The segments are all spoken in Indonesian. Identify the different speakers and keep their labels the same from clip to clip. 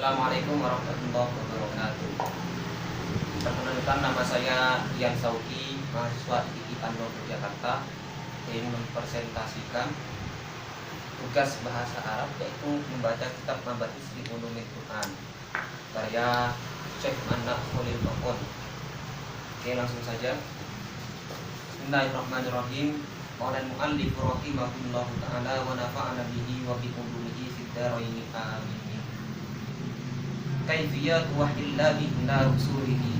Speaker 1: Assalamualaikum warahmatullahi wabarakatuh. Perkenalkan, nama saya Ian Sauki, mahasiswa ITI Tandor Jakarta. Ingin mempresentasikan tugas bahasa Arab, yaitu membaca kitab Mabatis fi Ulumil Quran karya Syekh Anak Khalil Bakon. Oke, langsung saja. Bismillahirrahmanirrahim. Qala al-mu'allif rahimahullahu ta'ala wa nafa'ana bihi wa bi ulumihi fid dharain amin. Kaifiyat wahyillahi ila rusulihi.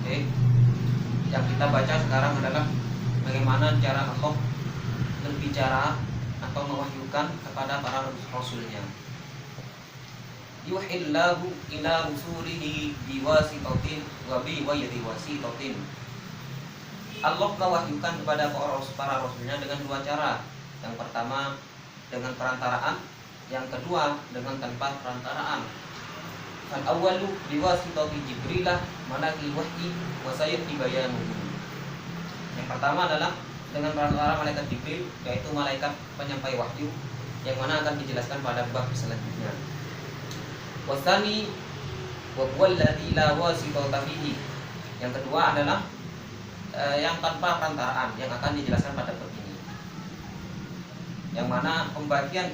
Speaker 1: Oke. Yang kita baca sekarang adalah bagaimana cara Allah berbicara atau mewahyukan kepada para rasulnya. Yuhillahu ila rusulihi biwasitatin wa bi wayri wasitatin. Allah mewahyukan kepada para rasulnya dengan dua cara. Yang pertama dengan perantaraan, yang kedua dengan tanpa perantaraan. Al-awwalu biwasitati Jibrilah malakil wahyi wa sayati bayanuhu. Yang pertama adalah dengan perantara malaikat Jibril, yaitu malaikat penyampai wahyu, yang mana akan dijelaskan pada bab selanjutnya. Wasani wa huwa alladhi la wasitata fihi. Yang kedua adalah yang tanpa perantaraan, yang akan dijelaskan pada bab ini. Yang mana pembagian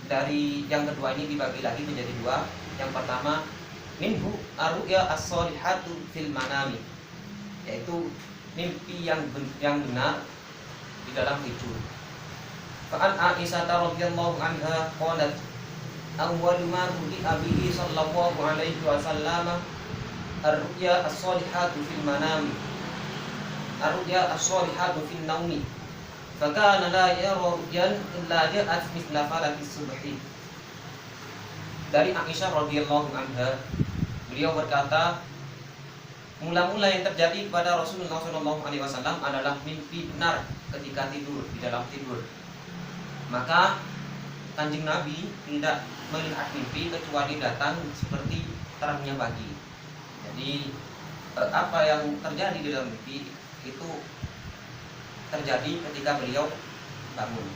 Speaker 1: dari yang kedua ini dibagi lagi menjadi dua. Yang pertama minhu ar-ru'ya as-solihatu fil manami, yaitu mimpi yang benar di dalam tidur. Fa'an Aisyah radhiyallahu anha qalat awwalu ma rudi'a bihi sallallahu alaihi wasallam ar-ru'ya as-solihatu fil manami, ar-ru'ya as-solihatu fil naumi, fakana la yara ru'yan illa ja'at mithla falakis subhi. Dari Aisyah radhiyallahu anha, beliau berkata, mula-mula yang terjadi kepada Rasulullah SAW adalah mimpi benar ketika tidur, di dalam tidur. Maka Kanjeng Nabi tidak melihat mimpi kecuali datang seperti terangnya pagi. Jadi apa yang terjadi di dalam mimpi itu terjadi ketika beliau bangun.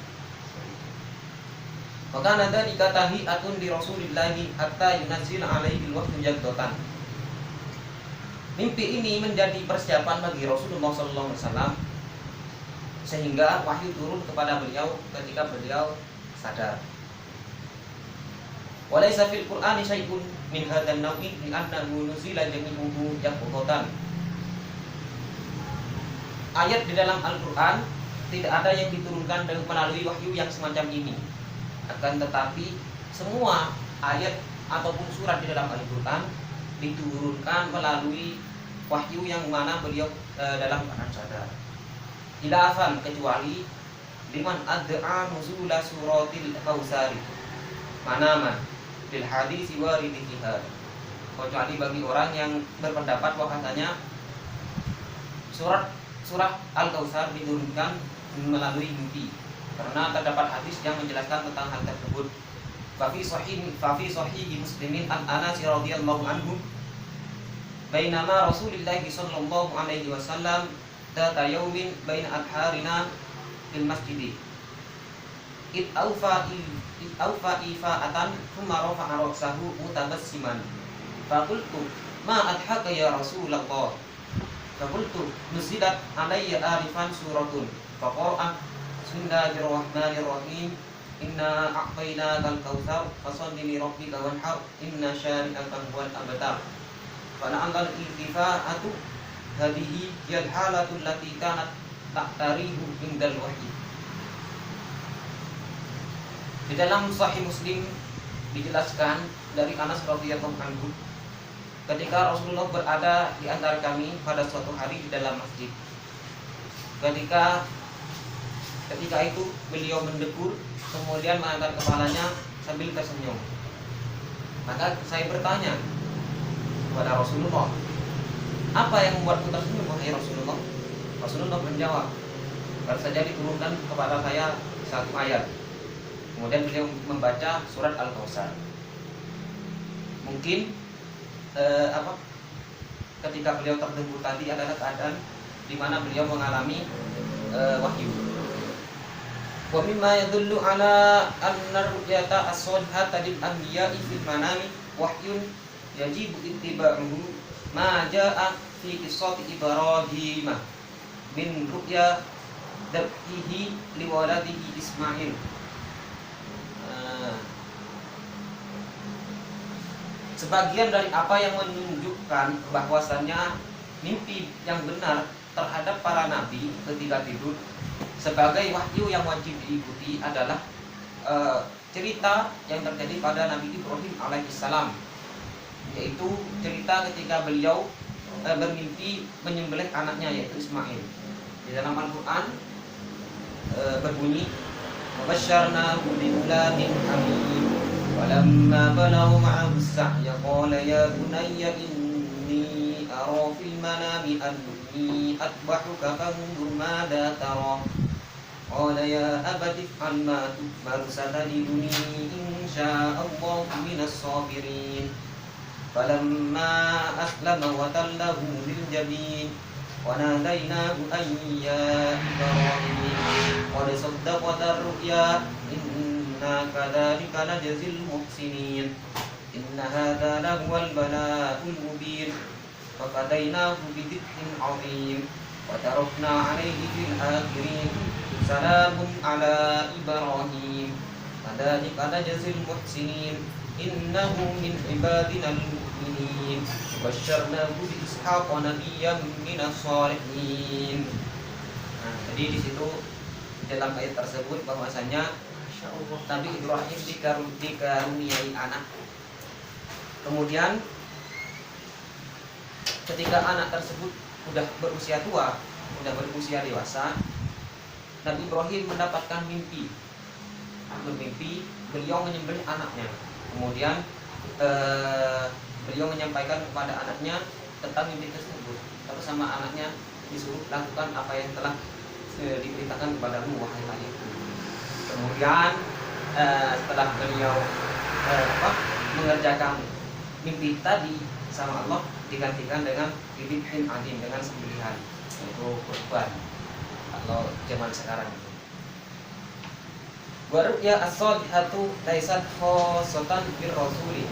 Speaker 1: Maka nada dikatahi atun di Rasulillahi hatta yunazil alaihi wahyu jagdotan. Mimpi ini menjadi persiapan bagi Rasulullah SAW sehingga wahyu turun kepada beliau ketika beliau sadar. Walaysa fil Qur'ani syai'un min hadzal naw'i li'annahu nuzila jami'uhu jagdotan. Ayat di dalam Al-Qur'an tidak ada yang diturunkan melalui wahyu yang semacam ini. Akan tetapi semua ayat ataupun surat di dalam Al-Quran diturunkan melalui wahyu yang mana beliau dalam keadaan sadar. Ilafan, kecuali liman ad'a nuzula suratil Kautsar manaman bil hadis waridi fiha. Kecuali bagi orang yang berpendapat bahwasanya surah Al-Kautsar diturunkan melalui mimpi, karena terdapat hadis yang menjelaskan tentang hal tersebut. Fafi sahih Muslimin an Anas radhiyallahu anhu bainama Rasulullah sallallahu alaihi wasallam data yaumin baina adharina fil masjid id aufa ifa'atan thumma rafa'a ra'sahu mutabassiman faqultu ma adhaka ya Rasulullah, faqultu nuzilat alayya arifan suratun faqa'a Bismillahirrahmanirrahim. Inna a'tainakal kautsar fasholli li rabbika wanhar inna syani'aka huwal abtar. Fa na'al iltifa'atu hadhihi hiyal halatu allati kanat taqtarihu indal wahyi. Di dalam Sahih Muslim dijelaskan dari Anas radhiyallahu anhu, ketika Rasulullah berada di antara kami pada suatu hari di dalam masjid. Ketika itu beliau mendekur, kemudian mengangkat kepalanya sambil tersenyum. Maka saya bertanya kepada Rasulullah, apa yang membuatmu tersenyum wahai Rasulullah? Rasulullah menjawab, baru saja diturunkan kepada saya satu ayat. Kemudian beliau membaca surat Al-Kautsar. Mungkin ketika beliau terdekur tadi adalah keadaan di mana beliau mengalami wahyu. Wa mimma yadullu ala anna ru'yata as-solihata lil anbiya'i fil manami wahyun yajibu ittiba'uhu ma ja'a fi qissati Ibrahim min ru'ya dabhihi liwaladihi Ismail. Sebagian dari apa yang menunjukkan bahwasannya mimpi yang benar terhadap para nabi ketika tidur sebagai wahyu yang wajib diikuti adalah cerita yang terjadi pada Nabi Ibrahim alaihissalam, yaitu cerita ketika beliau bermimpi menyembelih anaknya yaitu Ismail. Di dalam Al-Quran berbunyi وَبَشَّرْنَاهُ بِغُلَامٍ حَلِيمٍ وَلَمَّا بَلَغَ مَعَهُ السَّعْيَ قَالَ يَا بُنَيَّ إِنِّي أَرَى فِي الْمَنَامِ أَنِّي أَذْبَحُكَ فَانظُرْ مَاذَا تَرَى قَالَ يَا أَبَتِ افْعَلْ مَا تُؤْمَرُ سَتَجِدُنِي إِنْ شَاءَ اللَّهُ مِنَ الصَّابِرِينَ فَلَمَّا أَسْلَمَ وَتَلَّهُ لِلْجَبِينِ وَنَادَيْنَاهُ أَن يَا إِبْرَاهِيمُ قَدْ صَدَّقْتَ الرُّؤْيَا إِنَّا كَذَلِكَ نَجْزِي الْمُحْسِنِينَ إِنَّ هَذَا لَهُوَ الْبَلَاءُ الْمُبِينُ فَفَدَيْنَاهُ بِذِبْحٍ عَظِيمٍ وَتَرَكْنَا عَلَيْهِ فِي الْآخِرِينَ سَلَامٌ عَلَى إِبْرَاهِيمَ كَذَلِكَ نَجْزِي الْمُحْسِنِينَ إِنَّهُ مِنْ عِبَادِنَا الْمُؤْمِنِينَ وَبَشَّرْنَاهُ بِإِسْحَاقَ نَبِيًّا مِنَ الصَّالِحِينَ. Nah, jadi di situ dalam ayat tersebut bahwasanya Nabi Ibrahim dikaruniai anak. Kemudian ketika anak tersebut sudah berusia tua, sudah berusia dewasa, Nabi Ibrahim mendapatkan mimpi. Bermimpi beliau menyembelih anaknya. Kemudian beliau menyampaikan kepada anaknya tentang mimpi tersebut. Terus sama anaknya disuruh lakukan apa yang telah diberitakan kepadamu wahai ayahku. Kemudian setelah beliau mengerjakan mimpi tadi sama Allah, digantikan dengan dzibhin adzim, dengan sembelihan, yaitu kurban kalau zaman sekarang itu. Wa ru'ya as-salihatu laysat khassatan bir rasuli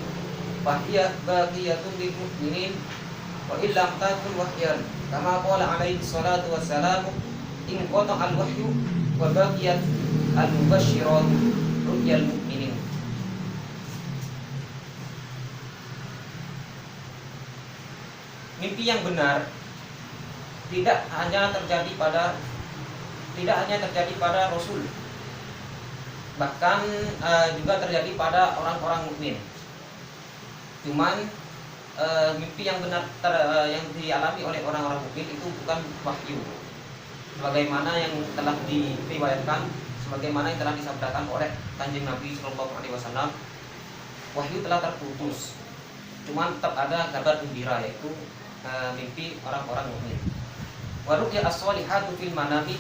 Speaker 1: fa hiya baqiyatun lil mu'minin wa illam takun wahyan kama qala alaihi salatu wassalamu in qata al-wahyu wa baqiyat al-mubasysyirat ru'yal mu'minin. Mimpi yang benar tidak hanya terjadi pada Rasul, bahkan juga terjadi pada orang-orang mukmin. Cuman mimpi yang benar yang dialami oleh orang-orang mukmin itu bukan wahyu, sebagaimana yang telah diriwayatkan, sebagaimana yang telah disabdakan oleh Kanjeng Nabi Sallallahu Alaihi Wasallam, wahyu telah terputus. Cuman tetap ada kabar gembira, yaitu mimpi orang-orang mukmin. Wa ru'ya as-salihatu fil manami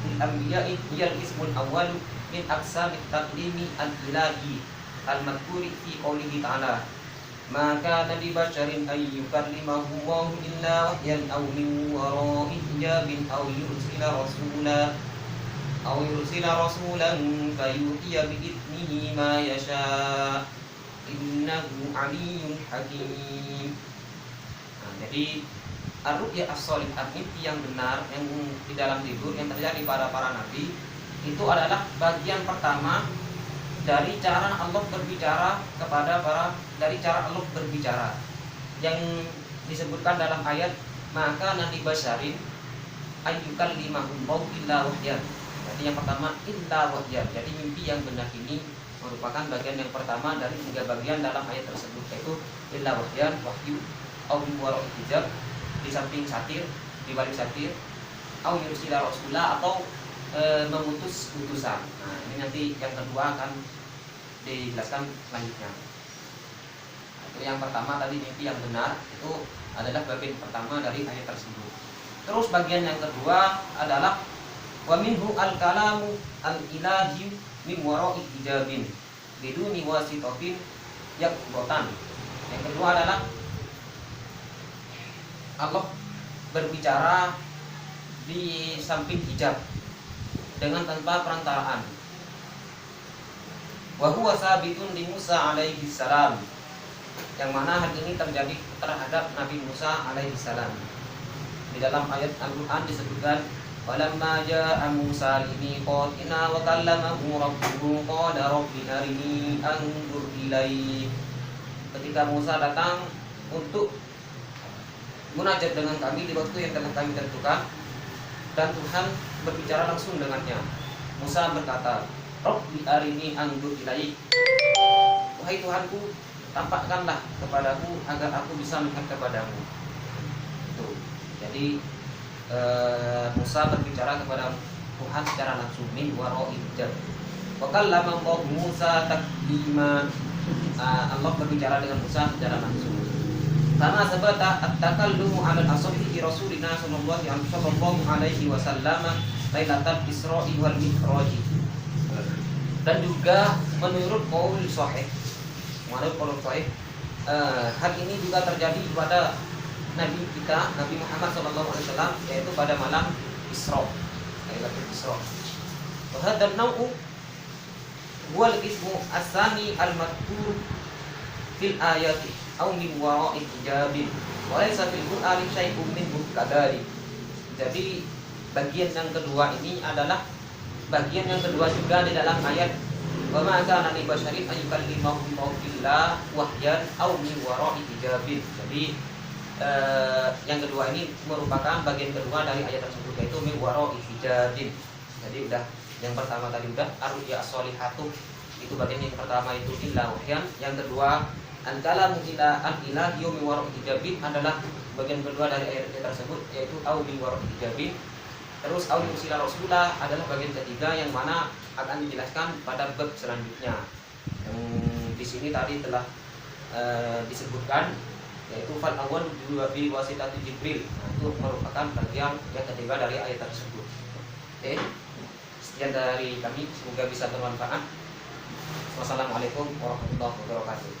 Speaker 1: lil anbiya'i hiyal ismul awwal min aqsamit taqdimi al-ilahi al-madhkuri fi qoulihi ta'ala ma kana li basharin ay yukallimahu Allahu illa wahyan aw min wara'i hijabin aw yursila rasulan fayuhiya bi idnihi ma yasha innahu aliyyun hakim. Jadi ar-ru'ya as-salihah, mimpi yang benar yang di dalam tidur yang terjadi pada para nabi itu adalah bagian pertama dari cara Allah berbicara dari cara Allah berbicara yang disebutkan dalam ayat maka nabi basyarin ayyukal limahum illa wahyan. Jadi yang pertama illa wahyan. Jadi mimpi yang benar ini merupakan bagian yang pertama dari 3 bagian dalam ayat tersebut, yaitu illa wahyan, wahyu, au wara'i hijab, di samping satir, di balik satir, au yursila rasula, atau mengutus utusan. Nah, ini nanti yang kedua akan dijelaskan selanjutnya. Itu yang pertama tadi, mimpi yang benar itu adalah bagian pertama dari ayat tersebut. Terus bagian yang kedua adalah wa minhu al-kalamu al-ilahi min wara'i hijabin biduni wasitatin yaqbatan. Yang kedua adalah Allah berbicara di samping hijab dengan tanpa perantaraan. Wa huwa sabitun li Musa alaihi salam yang mana hal ini terjadi terhadap Nabi Musa alaihi salam. Di dalam ayat Al-Quran disebutkan, walamma ja'a Musa limiqatina wa kallamahu rabbuhu qala rabbi arini anzur ilaik. Ketika Musa datang untuk munajat dengan kami di waktu yang telah kami tentukan, dan Tuhan berbicara langsung dengannya. Musa berkata, rabbi arini anzur ilaik. Wahai Tuhanku, tampakkanlah kepadaku agar aku bisa melihat kepadamu. Tuh. Jadi Musa berbicara kepada Tuhan secara langsung, min wara'i hijab. Wa kallama Musa taklima. Allah berbicara dengan Musa secara langsung. Karena sabata at-takallumu 'ala al-ashabi Rasulina sallallahu alaihi wasallam lailatul Isra'i wal Mi'raj. Dan juga menurut qaul sahih, hal ini juga terjadi pada Nabi kita, Nabi Muhammad SAW, yaitu pada malam Isra, Lailatul Isra. Wa hadzal naw'u huwa al-ismu as-sani al-madhkur fil ayati aw min wara'i hijabin wa laysa fil Qur'ani syai'un minhu kadhalik. Jadi bagian yang kedua ini adalah bagian yang kedua juga di dalam ayat wa ma kana li basyarin an yukallimahu illa wahyan aw min wara'i hijabin. Jadi yang kedua ini merupakan bagian kedua dari ayat tersebut, yaitu min wara'i hijabin. Jadi udah yang pertama tadi udah ar-ru'ya as-shalihatu, itu bagian yang pertama itu illa wahyan. Yang kedua an-kalamu ila an-ilahi min wara'i hijabin adalah bagian kedua dari ayat tersebut, yaitu aw min wara'i hijabin. Terus aw yusila rasulah adalah bagian ketiga yang mana akan dijelaskan pada bab selanjutnya. Yang di sini tadi telah disebutkan, yaitu fal awal bi wasitati Jibril. Nah, itu merupakan bagian yang ketiga dari ayat tersebut. Oke. Sekian dari kami, semoga bisa bermanfaat. Wassalamualaikum warahmatullahi wabarakatuh.